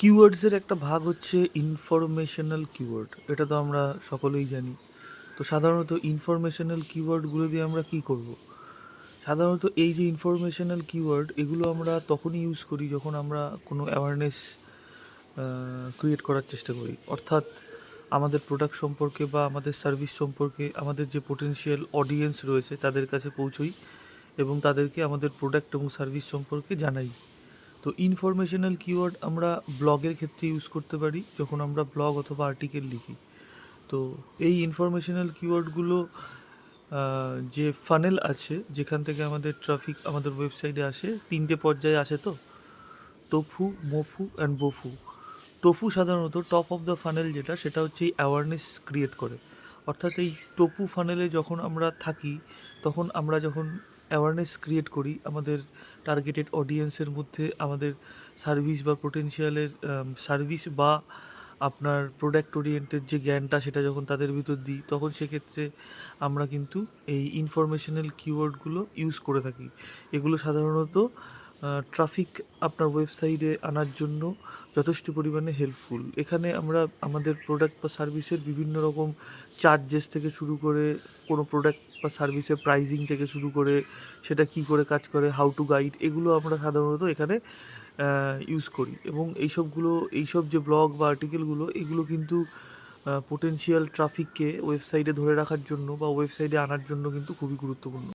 কিওয়ার্ডসের একটা ভাগ হচ্ছে ইনফরমেশনাল কিওয়ার্ড। এটা তো আমরা সকলেই জানি। তো সাধারণত ইনফরমেশনাল কিওয়ার্ডগুলো দিয়ে আমরা কী করব? সাধারণত এই যে ইনফরমেশনাল কিওয়ার্ড, এগুলো আমরা তখনই ইউজ করি যখন আমরা কোনো অ্যাওয়ারনেস ক্রিয়েট করার চেষ্টা করি। অর্থাৎ আমাদের প্রোডাক্ট সম্পর্কে বা আমাদের সার্ভিস সম্পর্কে আমাদের যে পোটেনশিয়াল অডিয়েন্স রয়েছে তাদের কাছে পৌঁছোই এবং তাদেরকে আমাদের প্রোডাক্ট এবং সার্ভিস সম্পর্কে জানাই। তো ইনফরমেশনাল কিওয়ার্ড আমরা ব্লগের ক্ষেত্রে ইউজ করতে পারি, যখন আমরা ব্লগ অথবা আর্টিকেল লিখি। তো এই ইনফরমেশনাল কিওয়ার্ডগুলো যে ফানেল আছে, যেখান থেকে আমাদের ট্রাফিক আমাদের ওয়েবসাইটে আসে, 3টে পর্যায়ে আসে। তো টোফু, মোফু অ্যান্ড বোফু। টোফু সাধারণত টপ অফ দ্য ফানেল, যেটা সেটা হচ্ছে এই অ্যাওয়ারনেস ক্রিয়েট করে। অর্থাৎ এই টোফু ফানেলে যখন আমরা থাকি, তখন আমরা যখন অ্যাওয়ারনেস ক্রিয়েট করি আমাদের টার্গেটেড অডিয়েন্সের মধ্যে, আমাদের সার্ভিস বা পোটেনশিয়ালের সার্ভিস বা আপনার প্রোডাক্ট ওরিয়েন্টেড যে জ্ঞানটা সেটা যখন তাদের ভিতর দিই, তখন সেক্ষেত্রে আমরা কিন্তু এই ইনফরমেশনাল কিওয়ার্ডগুলো ইউজ করে থাকি। এগুলো সাধারণত ট্রাফিক আপনার ওয়েবসাইটে আনার জন্য যথেষ্ট পরিমাণে হেল্পফুল। এখানে আমরা আমাদের প্রোডাক্ট বা সার্ভিসের বিভিন্ন রকম চার্জেস থেকে শুরু করে, কোনো প্রোডাক্ট বা সার্ভিসের প্রাইজিং থেকে শুরু করে, সেটা কী করে কাজ করে, হাউ টু গাইড, এগুলো আমরা সাধারণত এখানে ইউজ করি। এবং এইসব যে ব্লগ বা আর্টিকেলগুলো, এগুলো কিন্তু পোটেনশিয়াল ট্রাফিককে ওয়েবসাইটে ধরে রাখার জন্য বা ওয়েবসাইটে আনার জন্য কিন্তু খুবই গুরুত্বপূর্ণ।